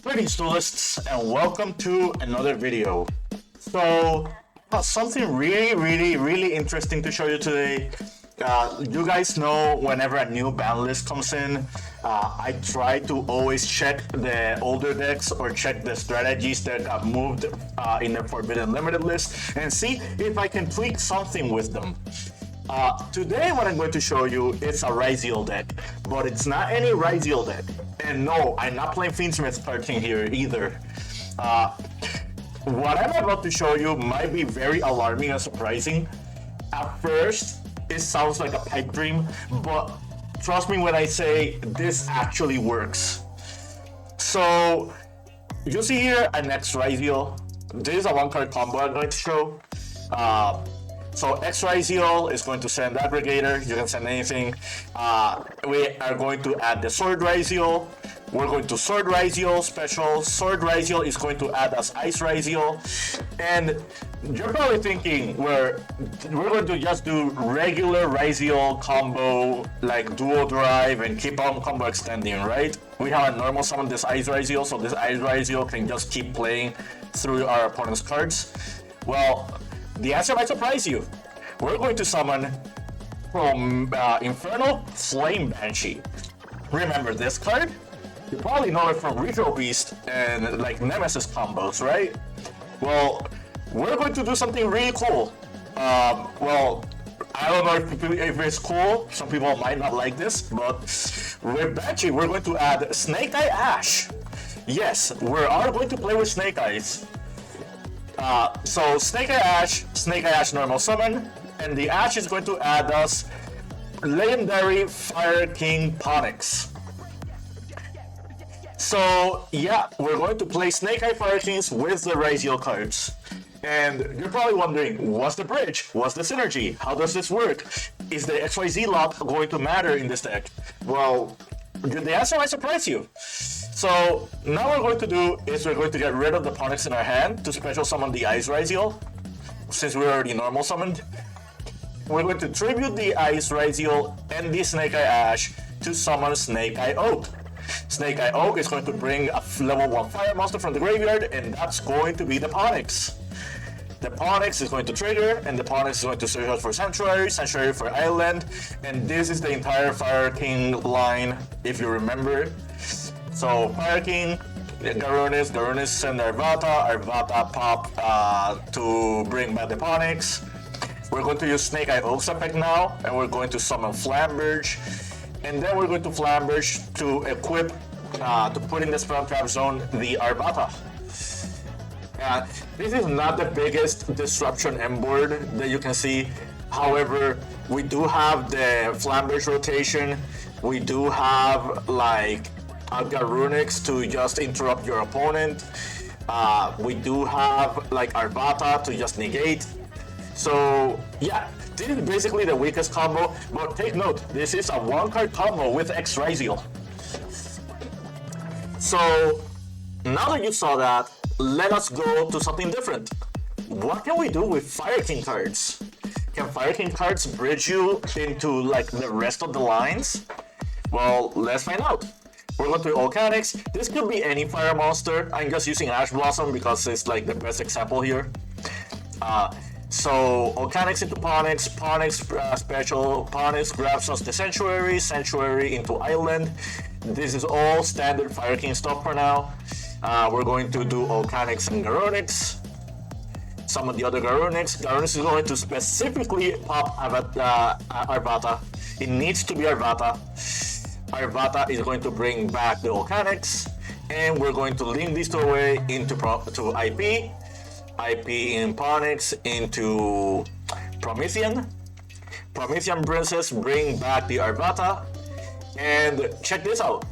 Greetings duelists and welcome to another video. So, something really interesting to show you today. You guys know whenever a new ban list comes in, I try to always check the older decks or check the strategies that got moved in the Forbidden Limited list and see if I can tweak something with them. Today what I'm going to show you is a Ryzeal deck, but it's not any Ryzeal deck. And no, I'm not playing Fiendsmith starting here either. What I'm about to show you might be very alarming and surprising. At first, it sounds like a pipe dream, but trust me when I say this actually works. So, you see here an X Ryzeal. This is a one-card combo I'm going to show. So X Ryzeal is going to send Aggregator, you can send anything. We are going to add the Sword Ryzeal. We're going to Sword Ryzeal special. Sword Ryzeal is going to add as Ice Ryzeal. And you're probably thinking we're going to just do regular Ryzeal combo like dual drive and keep on combo extending, right? We have a normal summon this Ice Ryzeal, so this Ice Ryzeal can just keep playing through our opponent's cards. Well, the answer might surprise you. We're going to summon from Infernal Flame Banshee. Remember this card? You probably know it from Retro Beast and like Nemesis combos, right? Well, we're going to do something really cool. Well, I don't know if it's cool. Some people might not like this, but with Banshee, we're going to add Snake-Eye Ash. Yes, we are going to play with Snake-Eyes. So Snake-Eye Ash normal summon, and the Ash is going to add us legendary Fire King Ponix. So yeah, we're going to play Snake-Eye Fire Kings with the Ryzeal cards. And you're probably wondering, what's the bridge? What's the synergy? How does this work? Is the XYZ lock going to matter in this deck? Well, the answer might surprise you. So now what we're going to do is we're going to get rid of the Ponix in our hand to special summon the Ice Ryzeal, since we're already normal summoned. We're going to tribute the Ice Ryzeal and the Snake-Eye Ash to summon Snake-Eye Oak. Snake-Eye Oak is going to bring a level 1 fire monster from the graveyard, and that's going to be the Ponix. The Ponix is going to trigger, and the Ponix is going to search out for Sanctuary for Island, and this is the entire Fire King line, if you remember. So Fire King, Garunis send Arvata pop to bring back the Ponix. We're going to use Snake-Eye Oak's effect now, and we're going to summon Flamberge. And then we're going to Flamberge to equip, to put in the Spell Trap Zone, the Arvata. This is not the biggest disruption M board that you can see. However, we do have the Flamberge rotation. We do have like a Garunix to just interrupt your opponent. We do have like Arvata to just negate. So yeah, this is basically the weakest combo, but take note, this is a one-card combo with X Ryzeal. So now that you saw that, let us go to something different. What can we do with Fire King cards? Can Fire King cards bridge you into like the rest of the lines? Well, let's find out. We're going to Volcanics. This could be any fire monster. I'm just using Ash Blossom because it's like the best example here. So Volcanics into Ponix, special, Ponix grabs us the Sanctuary into Island. This is all standard Fire King stuff for now. We're going to do Volcanics and Garunix. Some of the other Garunix. Garunix is going to specifically pop Arvata. It needs to be Arvata. Arvata is going to bring back the Volcanics, and we're going to link these two away into IP in Ponix into Promethean. Promethean Princess bring back the Arvata, and check this out.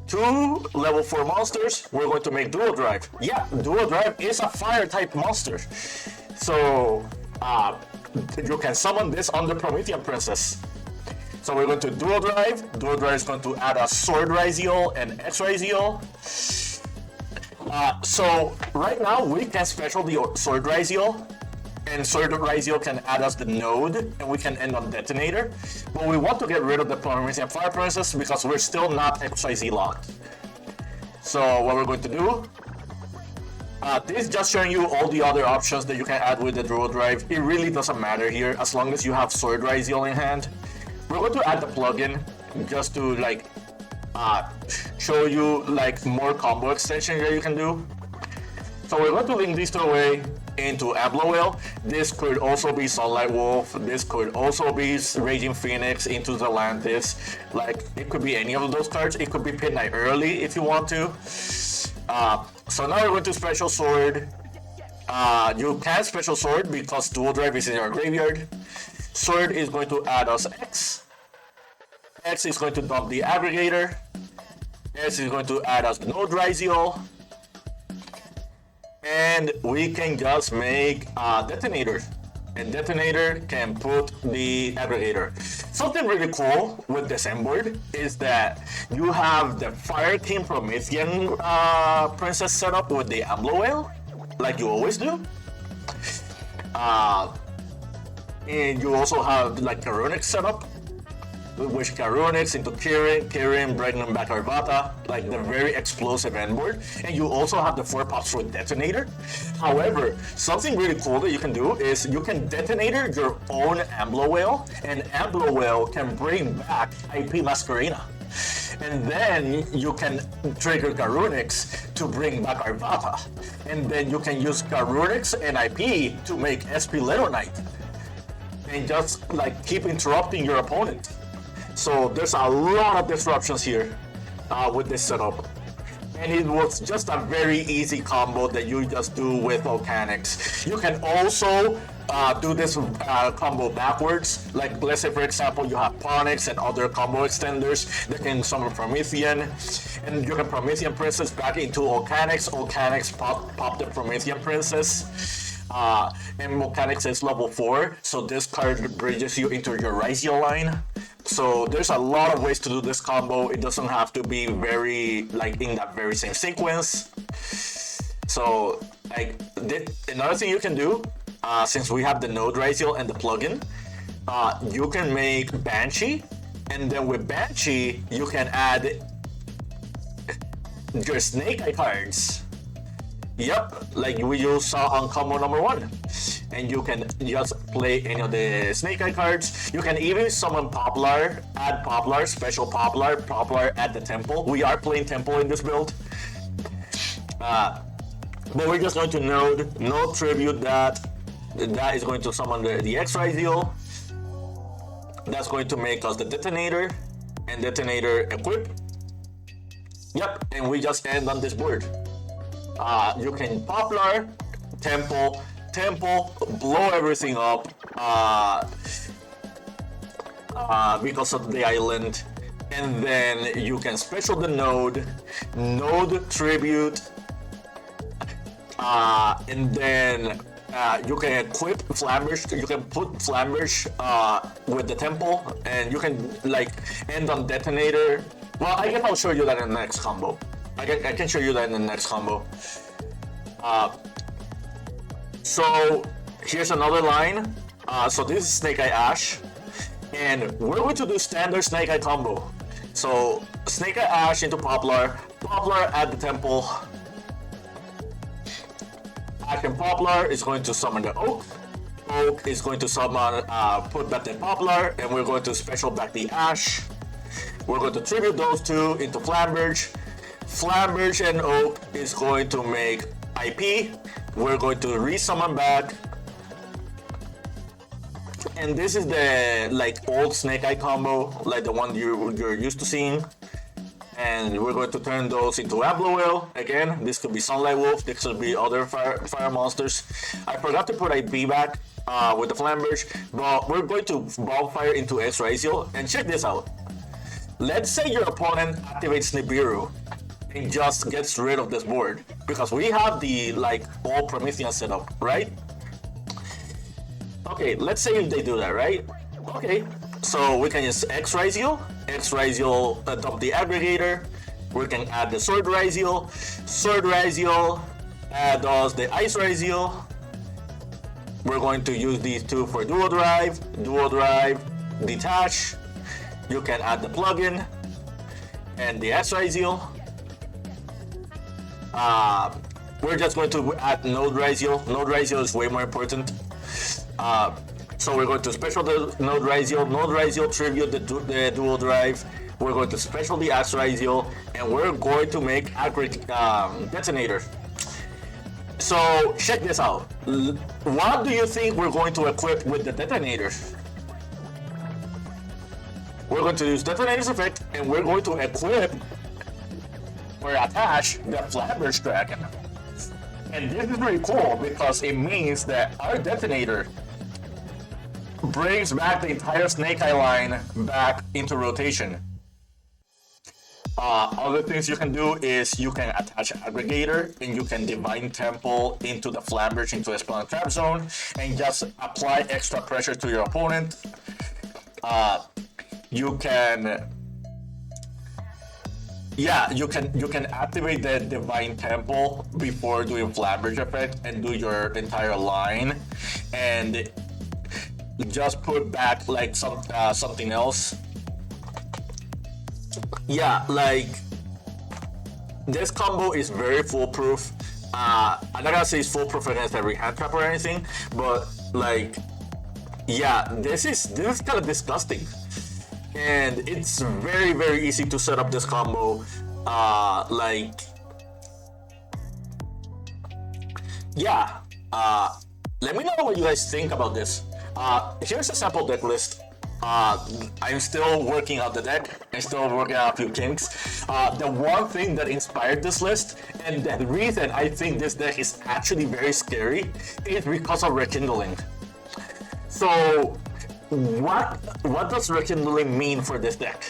2 level 4 monsters, we're going to make Dual Drive. Yeah, Dual Drive is a fire type monster. So you can summon this on the Promethean Princess. So we're going to Dual Drive. Dual Drive is going to add a Sword Ryzeal and X Ryzeal. So right now we can special the Sword Ryzeal, and Sword Ryzeal can add us the node, and we can end on Detonator. But we want to get rid of the Promethean Fire Princess because we're still not XYZ locked. So what we're going to do, this is just showing you all the other options that you can add with the dual drive. It really doesn't matter here as long as you have Sword Ryzeal in hand. We're going to add the plugin just to like show you like more combo extension that you can do. So we're going to link these two away into Abloel. This could also be Sunlight Wolf. This could also be Raging Phoenix into Zelantis. Like it could be any of those cards. It could be Midnight Early if you want to. So now we're going to Special Sword. You can Special Sword because Dual Drive is in your graveyard. Sword is going to add us X. X is going to dump the Aggregator. X is going to add us Node Ryzeal. And we can just make a Detonator. And Detonator can put the Aggregator. Something really cool with this board is that you have the Fire King Promethean Princess setup with the Abloel, like you always do. And you also have like Karunix setup, which Karunix into Kirin, bringing back Arvata, like the very explosive endboard. And you also have the 4 pops for Detonator. However, something really cool that you can do is you can Detonator your own Abloel, and Abloel can bring back IP Masquerena. And then you can trigger Karunix to bring back Arvata. And then you can use Karunix and IP to make SP Little Knight. And just like keep interrupting your opponent. So there's a lot of disruptions here with this setup. And it was just a very easy combo that you just do with Volcanics. You can also do this combo backwards. Like let's say for example you have Ponyx and other combo extenders that can summon Promethean. And you can Promethean Princess back into Volcanics. Volcanics pop the Promethean Princess. And Volcanics is level 4, so this card bridges you into your Ryzeal line. So there's a lot of ways to do this combo. It doesn't have to be very like in that very same sequence. So like another thing you can do, since we have the Node Ryzeal and the plugin, you can make Banshee, and then with Banshee you can add your Snake-Eye cards. Yep, like you saw on combo number 1. And you can just play any of the Snake-Eye cards. You can even summon Poplar, add Poplar, special Poplar at the Temple. We are playing Temple in this build. But we're just going to node tribute that. That is going to summon the X Ryzeal. That's going to make us the Detonator. And Detonator equip. Yep, and we just end on this board. You can Poplar, Temple, blow everything up because of the island, and then you can special the node tribute, and then you can equip Flamberge. You can put Flamberge with the Temple, and you can like end on Detonator. Well, I guess I'll show you that in the next combo. I can show you that in the next combo. So here's another line. So this is Snake-Eye Ash, and we're going to do standard Snake-Eye combo. So Snake-Eye Ash into Poplar at the Temple. Ash and Poplar is going to summon the Oak. Oak is going to summon, put back the Poplar, and we're going to special back the Ash. We're going to tribute those two into Flamberge. Flamberge and Oak is going to make IP. We're going to resummon back. And this is the like old Snake-Eye combo, like the one you're used to seeing. And we're going to turn those into Abloel. Again, this could be Sunlight Wolf, this could be other fire monsters. I forgot to put IP back with the Flamberge, but we're going to Bonfire into X Ryzeal. And check this out. Let's say your opponent activates Nibiru and just gets rid of this board, because we have the like all Promethean setup, right? Okay, let's say if they do that, right? Okay, so we can use X Ryzeal dump the Aggregator. We can add the Sword Ryzeal, add us the Ice Ryzeal. We're going to use these two for dual drive, detach. You can add the plugin and the X Ryzeal. We're just going to add Node Ryzeal. Node Ryzeal is way more important. So we're going to special the Node Ryzeal. Node Ryzeal tribute the dual drive. We're going to special the Axe Ryzeal, and we're going to make aggregate detonator. So check this out. What do you think we're going to equip with the detonator? We're going to use detonator's effect, and we're going to equip or attach the Flamberge Dragon. And this is very cool because it means that our detonator brings back the entire Snake-Eye line back into rotation. Other things you can do is you can attach aggregator and you can divine temple into the Flamberge into a spawn trap zone and just apply extra pressure to your opponent. You can activate the divine temple before doing Flamberge effect and do your entire line, and just put back like something else. Yeah, like this combo is very foolproof. I'm not gonna say it's foolproof against every hand trap or anything, but like, yeah, this is kind of disgusting. And it's very, very easy to set up this combo. Let me know what you guys think about this. Here's a sample deck list. I'm still working out the deck. I'm still working out a few kinks. The one thing that inspired this list, and the reason I think this deck is actually very scary, is because of Rekindling. So, what does Rekindling mean for this deck?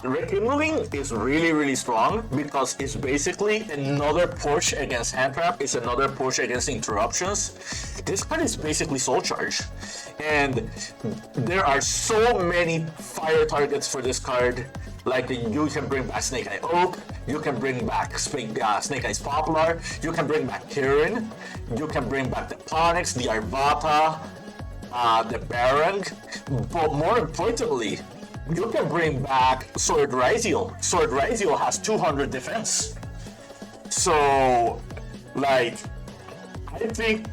Rekindling is really, really strong because it's basically another push against hand trap. It's another push against interruptions. This card is basically Soul Charge, and there are so many fire targets for this card. Like you can bring back Snake-Eye Oak, you can bring back Snake-Eye's Poplar, you can bring back Kirin, you can bring back the Ponix, the Arvata, the Barang, but more importantly, you can bring back Sword Ryzeal. Sword Ryzeal has 200 defense. So, like, I think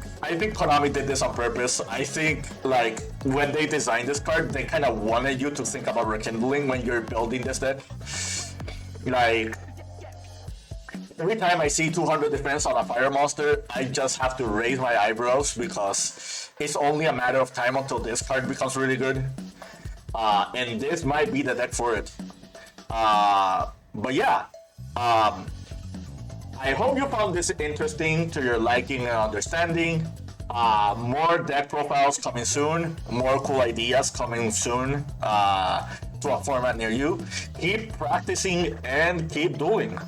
Konami did this on purpose. I think, like, when they designed this card, they kind of wanted you to think about Rekindling when you're building this deck. Like, every time I see 200 defense on a fire monster, I just have to raise my eyebrows because it's only a matter of time until this card becomes really good. And this might be the deck for it. But yeah, I hope you found this interesting to your liking and understanding. More deck profiles coming soon, more cool ideas coming soon to a format near you. Keep practicing and keep dueling.